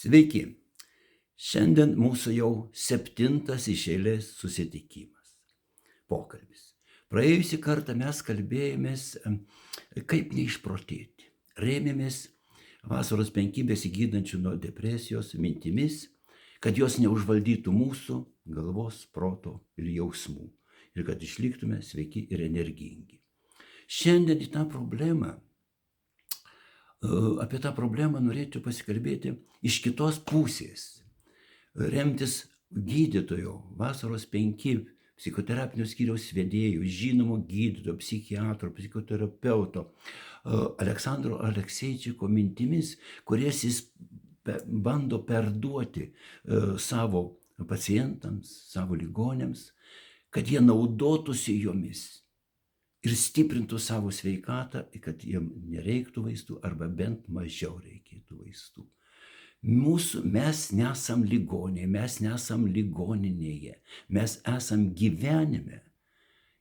Sveiki. Šiandien mūsų jau 7. iš eilės susitikimas. Pokalbis. Praėjusį kartą mes kalbėjomės, kaip neišprotėti. Rėmėmės vasaros 5 besigydančių nuo depresijos mintimis, kad jos neužvaldytų mūsų galvos, proto ir jausmų. Ir kad išliktume sveiki ir energingi. Šiandien apie tą problemą norėčiau pasikalbėti iš kitos pusės. Remtis gydytojo, vasaros 5 psichoterapinio skyriaus vedėjų, žinomo gydytojo, psichiatro, psichoterapeuto Aleksandro Alekseičiko mintimis, kurias jis bando perduoti savo pacientams, savo ligoniams, kad jie naudotųsi jomis ir stiprintų savo sveikatą, kad jiem nereiktų vaistų arba bent mažiau reikėtų vaistų. Mes nesam ligoniai, mes nesam ligoninėje, mes esam gyvenime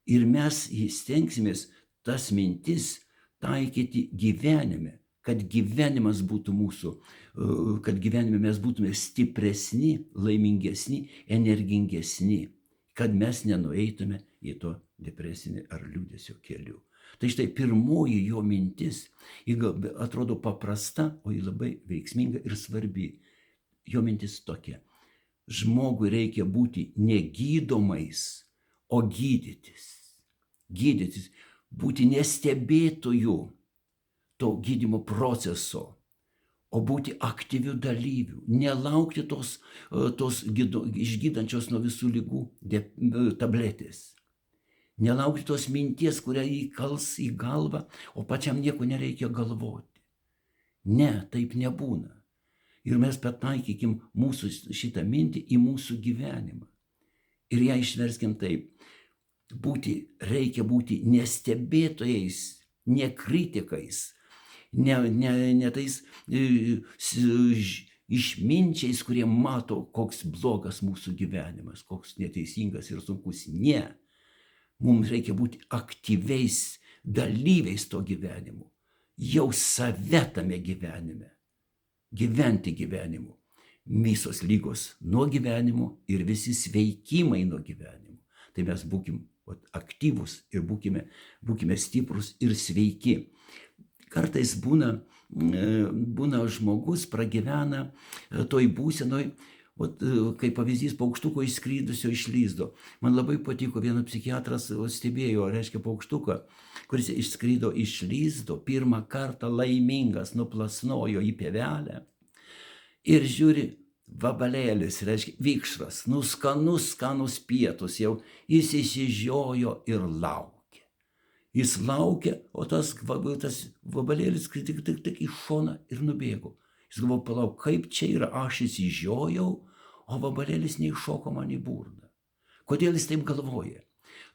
ir mes stengsimės tas mintis taikyti gyvenime, kad gyvenimas būtų mūsų, kad gyvenime mes būtume stipresni, laimingesni, energingesni, kad mes nenueitume į to depresinį ar liūdesio keliu. Tai štai pirmoji jo mintis, ji atrodo paprasta, o ji labai veiksminga ir svarbi. Jo mintis tokia: žmogui reikia būti negydomais, o gydytis. Gydytis, būti nestebėtoju to gydymo proceso, o būti aktyvių dalyvių, nelaukti tos išgydančios nuo visų ligų tabletės. Nelaukti tos minties, kurią įkals į galvą, o pačiam nieko nereikia galvoti. Ne, taip nebūna. Ir mes pataikykim mūsų šitą mintį į mūsų gyvenimą. Ir ją išverskim taip. Reikia būti nestebėtojais, ne kritikais, ne tais išminčiais, kurie mato, koks blogas mūsų gyvenimas, koks neteisingas ir sunkus. Ne. Mums reikia būti aktyviais dalyviais to gyvenimu, jau save tame gyvenime, gyventi gyvenimu. Visos lygos nuo gyvenimo ir visi sveikimai nuo gyvenimo. Tai mes būkim aktyvus ir būkime stiprus ir sveiki. Kartais būna žmogus pragyvena toj būsenoj, kaip pavyzdys paukštuko išskrydusio iš lizdo. Man labai patiko, vienas psichiatras stebėjo, reiškia paukštuką, kuris išskrido iš lizdo, pirmą kartą laimingas, nuplasnojo į pievelę ir žiūri, vabalėlis, reiškia vikšras, skanus pietus jau, jis išsižiojo ir laukia. Jis laukia, o tas vabalėlis tik į šoną ir nubėgo. Jis galvoja, palauk, kaip čia yra, aš įsižiojau, o vabalėlis neiššoko man į burną. Kodėl jis taip galvoja?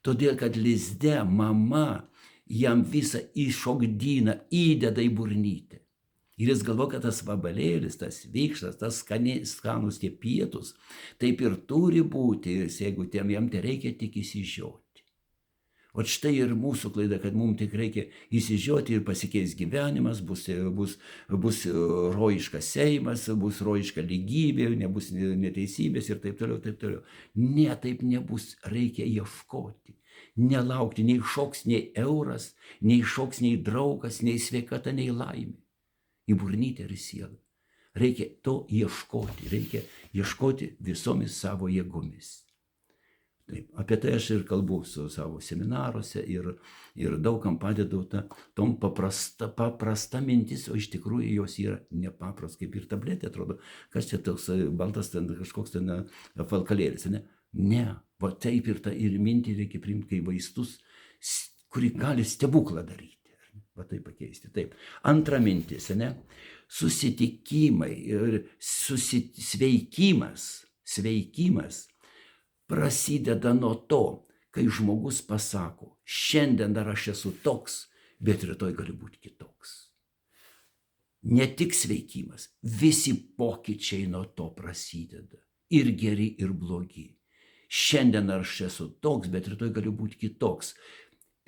Todėl, kad lizde mama jam visą iššokdyną įdeda į burnytę. Ir jis galvoja, kad tas vabalėlis, tas vikšras, tas skanus tie pietus, taip ir turi būti, jeigu jam tai reikia tik įsižioti. O štai ir mūsų klaida, kad mums tik reikia įsižioti ir pasikeis gyvenimas, bus rojiškas seimas, bus rojiška lygybė, nebus neteisybės ir taip toliau, taip toliau. Ne, taip nebus, reikia ieškoti, nelaukti, nei šoks, nei euras, nei šoks, nei draugas, nei sveikata, nei laimė. Į burnytę ir sielą. Reikia to ieškoti, reikia ieškoti visomis savo jėgomis. Taip, apie tai aš ir kalbu su savo seminaruose ir daugam padedu tom paprasta mintis, o iš tikrųjų jos yra nepaprast, kaip ir tabletė atrodo. Kas čia toks baltas kažkoks falkalėlis, ne? Ne, va taip ir mintį reikia priimti kaip vaistus, kuri gali stebuklą daryti. Va taip pakeisti. Taip. Antra mintis, ne? Susitikimai ir sveikimas prasideda nuo to, kai žmogus pasako, šiandien dar aš esu toks, bet rytoj gali būti kitoks. Ne tik sveikimas, visi pokyčiai nuo to prasideda. Ir geri, ir blogi. Šiandien aš esu toks, bet rytoj galiu būti kitoks.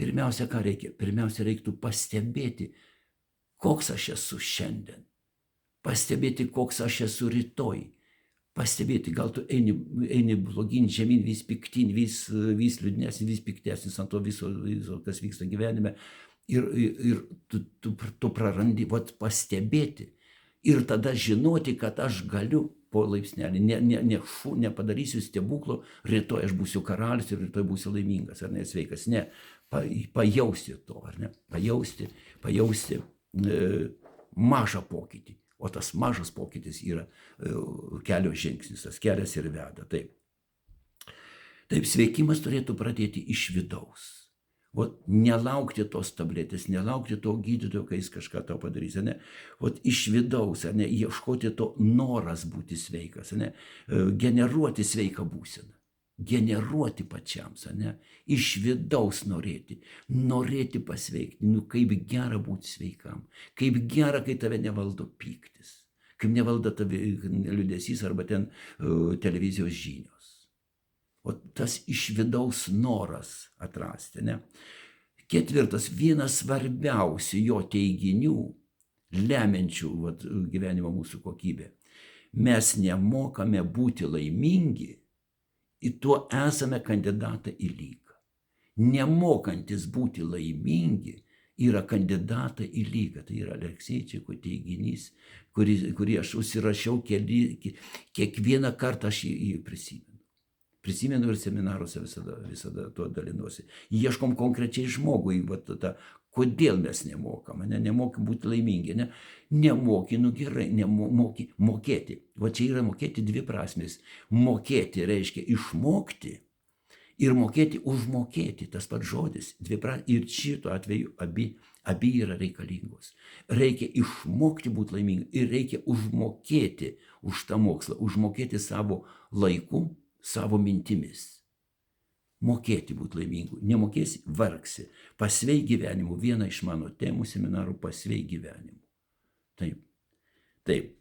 Pirmiausia, ką reikia? Pirmiausia, reiktų pastebėti, koks aš esu šiandien. pastebėti, koks aš esu rytoj. Pastebėti, gal tu eini blogin, žemyn, vis piktin, vis liūdnesnis, vis piktesnis ant to viso, kas vyksta gyvenime. Ir tu prarandi, pastebėti. Ir tada žinoti, kad aš galiu po laipsnelį, nepadarysiu stebuklų, rytoj aš būsiu karalius ir rytoj būsiu laimingas, ar ne, sveikas. Ne, pajausti to, ar ne, pajausti mažą pokytį. O tas mažas pokytis yra kelio žingsnis, tas kelias ir veda. Taip, sveikimas turėtų pradėti iš vidaus. Nelaukti tos tabletės, nelaukti to gydytojo, kai jis kažką tau padarys. Iš vidaus, ieškoti to noras būti sveikas, generuoti sveiką būseną. Generuoti pačiam, iš vidaus norėti pasveikti. Kaip gera būti sveikam, kaip gera, kai tave nevaldo pyktis, kaip nevaldo tave liūdesys arba ten televizijos žinios. O tas iš vidaus noras atrasti. Ketvirtas, vienas svarbiausių jo teiginių, lemiančių gyvenimo mūsų kokybę. Mes nemokame būti laimingi, ir tuo esame kandidatą į lygą. Nemokantis būti laimingi yra kandidatą į lygą. Tai yra Alekseičiko teiginys, kurį aš užsirašiau kiekvieną kartą aš jį prisimenu. Prisimenu ir seminaruose visada tuo dalinuosi. Ieškom konkrečiai žmogui, kodėl mes nemokam, nemokam būti laimingi, nemoki, gerai, nemoki mokėti. Čia yra mokėti dvi prasmės. Mokėti reiškia išmokti ir mokėti užmokėti, tas pats žodis. Ir šito atveju abi yra reikalingos. Reikia išmokti būti laimingi ir reikia užmokėti už tą mokslą, užmokėti savo laiku, savo mintimis. Mokėti būti laimingu. Nemokėsi, vargsi. Pasveik gyvenimu. Viena iš mano temų seminarų pasveik gyvenimu. Taip.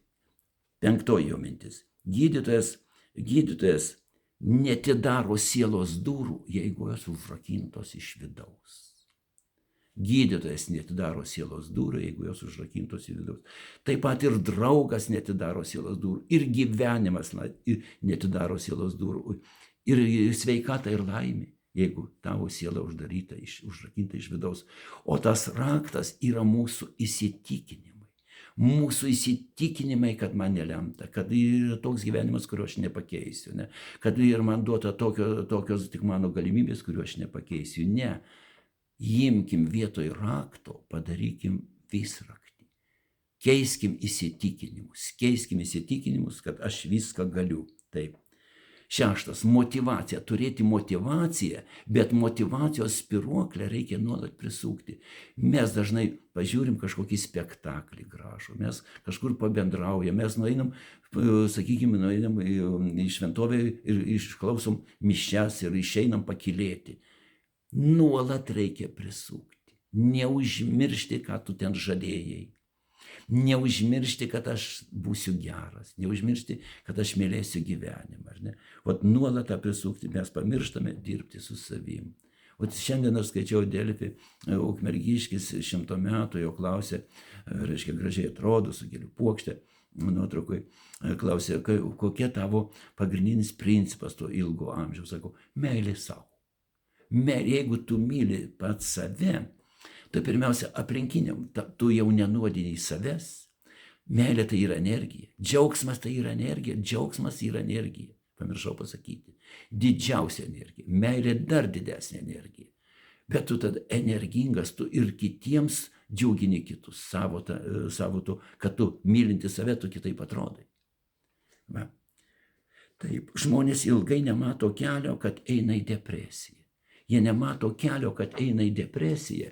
Penktoji jo mintis. Gydytojas netidaro sielos durų, jeigu jos užrakintos iš vidaus. Gydytojas netidaro sielos durų, jeigu jos užrakintos iš vidaus. Taip pat ir draugas netidaro sielos durų. Ir gyvenimas netidaro sielos durų. Ir sveikata ir laimė, jeigu tavo siela užrakinta iš vidaus. O tas raktas yra mūsų įsitikinimai. Mūsų įsitikinimai, kad man nelemta, kad yra toks gyvenimas, kurio aš nepakeisiu. Kad ir man duota tokios tik mano galimybės, kurio aš nepakeisiu. Ne. Imkim vietoj rakto, padarykim visraktį. Keiskim įsitikinimus, kad aš viską galiu. Taip. Šeštas, motyvacija. Turėti motyvaciją, bet motyvacijos spyruoklę reikia nuolat prisukti. Mes dažnai pažiūrim kažkokį spektaklį gražų, mes kažkur pabendraujam, mes nueinam į šventovę ir išklausom mišias ir išeinam pakylėti. Nuolat reikia prisukti. Neužmiršti, ką tu ten žadėjai. Neužmiršti, kad aš būsiu geras, neužmiršti, kad aš mylėsiu gyvenimą. Nuolat tą prisukti, mes pamirštame dirbti su savim. Šiandien aš skaičiau Delfi, Ukmergiškis 100 metų, jo klausė, gražiai atrodo, su gėlių puokšte, nuotraukoj, klausė, kokia tavo pagrindinis principas to ilgo amžiaus. Sakau, meilė savo. Jeigu tu myli pats save, tai pirmiausia, aplinkiniam, tu jau nenuodini savęs. Meilė tai yra energija. Džiaugsmas tai yra energija. Džiaugsmas yra energija. Pamiršau pasakyti. Didžiausia energija. Meilė dar didesnė energija. Bet tu tada energingas, tu ir kitiems džiugini kitus. Savo tu, kad tu mylinti save, tu kitaip atrodai. Taip, žmonės ilgai nemato kelio, kad eina į depresiją. Jie nemato kelio, kad eina į depresiją.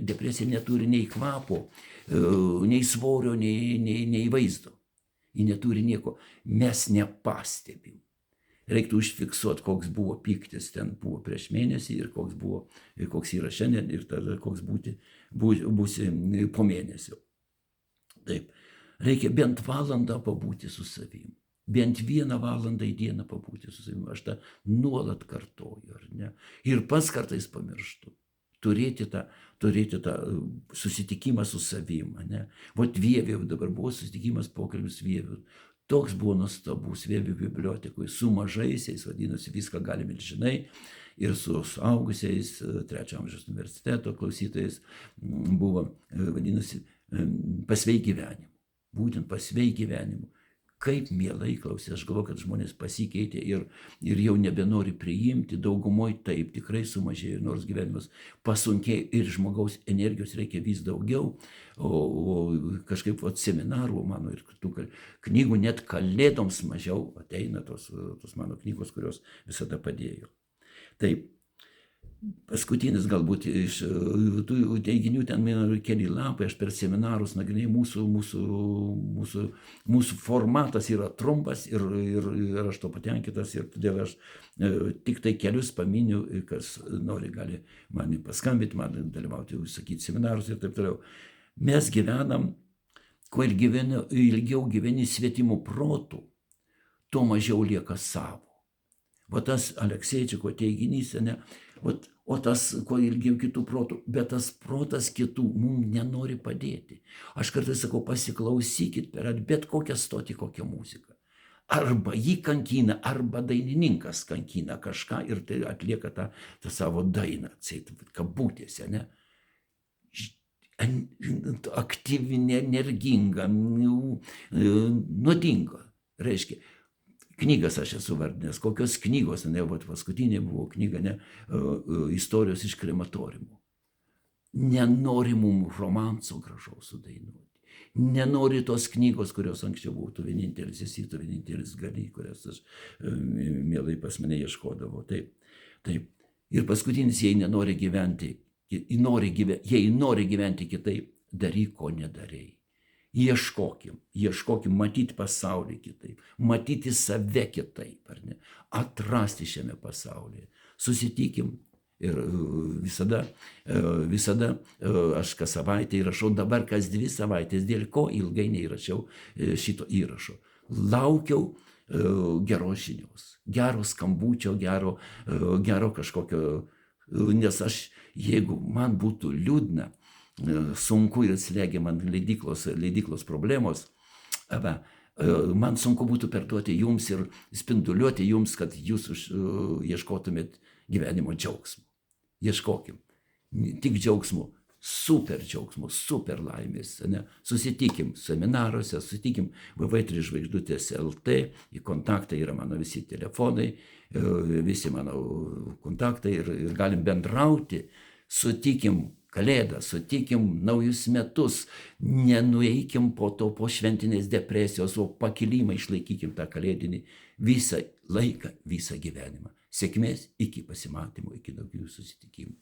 Depresija neturi nei kvapo, nei svorio, nei vaizdo. Ji neturi nieko. Mes nepastebim. Reiktų užfiksuoti, koks buvo pyktis ten buvo prieš mėnesį ir koks yra šiandien ir tada koks būsi po mėnesio. Taip. Reikia bent valandą pabūti su savim. Bent 1 valandą į dieną pabūti su savimi. Aš tą nuolat kartoju, ar ne? Ir pats kartais pamirštu. turėti tą susitikimą su savim, ane. Vot Vievio dabar buvo susitikimas, pokalbis Vievio. Toks buvo nuostabus Vievio bibliotekoje, su mažaisiais, vadinasi, viską galime ir žinai, ir su suaugusiais, Trečio amžiaus universiteto klausytojais buvo, vadinasi, pasveik gyvenimu. Būtent pasveik gyvenimu. Kaip mielai klausė, aš galvoju, kad žmonės pasikeitė ir jau nebenori priimti, daugumoje taip tikrai sumažėjo, nors gyvenimas pasunkėjo ir žmogaus energijos reikia vis daugiau, o kažkaip seminarų mano ir tų knygų net kalėdoms mažiau ateina tos mano knygos, kurios visada padėjo. Taip. Paskutinis galbūt iš tų teiginių, ten keli lapai, aš per seminarus nagrinėjau, mūsų formatas yra trumpas ir aš to patenkintas ir todėl aš tik tai kelius paminiu, kas nori gali man paskambinti, man dalyvauti, sakyti seminarus ir taip toliau. Mes gyvenam, kuo ilgiau gyveni svetimų protų, tuo mažiau lieka savo. Va tas Alekseičiko teiginys, ne, o tas, kuo ilgiau kitų protų, bet tas protas kitų mums nenori padėti. Aš kartais sakau, pasiklausykit per bet kokią stotį, kokią muziką. Arba jį kankina, arba dainininkas kankina kažką ir tai atlieka tą savo dainą, kabutėse, ne. Aktyvinė, energinga, nuodinga, reiškia. Knygas aš esu vardinęs, kokios knygos, ne, paskutinė buvo knyga, ne, istorijos iš krematoriumų. Nenori mums romanso gražaus sudainuoti. Nenori tos knygos, kurios anksčiau būtų vienintelis esi, tu vienintelis gali, kurias aš mielai pas mane ieškodavau. Taip. Ir paskutinis, jei nori gyventi, jei nori gyventi kitaip, daryk, ko nedarei. Ieškokim, matyti pasaulį kitaip, matyti save kitaip, ar ne, atrasti šiame pasaulyje. Susitikim ir visada aš kas savaitę įrašau, dabar kas 2 savaitės, dėl ko ilgai neįrašiau šito įrašo. Laukiau geros žinios, gero skambučio, gero kažkokio, nes aš, jeigu man būtų liūdna, sunku ir slegia man leidyklos problemos, man sunku būtų perduoti jums ir spinduliuoti jums, kad jūs ieškotumėt gyvenimo džiaugsmo. Ieškokim. Tik džiaugsmo, super džiaugsmo, super laimės. Ne? Susitikim seminaruose, susitikim www.3žvaigždutės.lt, į kontaktą yra mano visi telefonai, visi mano kontaktai ir galim bendrauti, sutikim Kalėdą, sutikim naujus metus, nenueikim po šventinės depresijos, o pakilimą išlaikykim tą kalėdinį visą laiką, visą gyvenimą. Sėkmės, iki pasimatymo, iki daugiau susitikimų.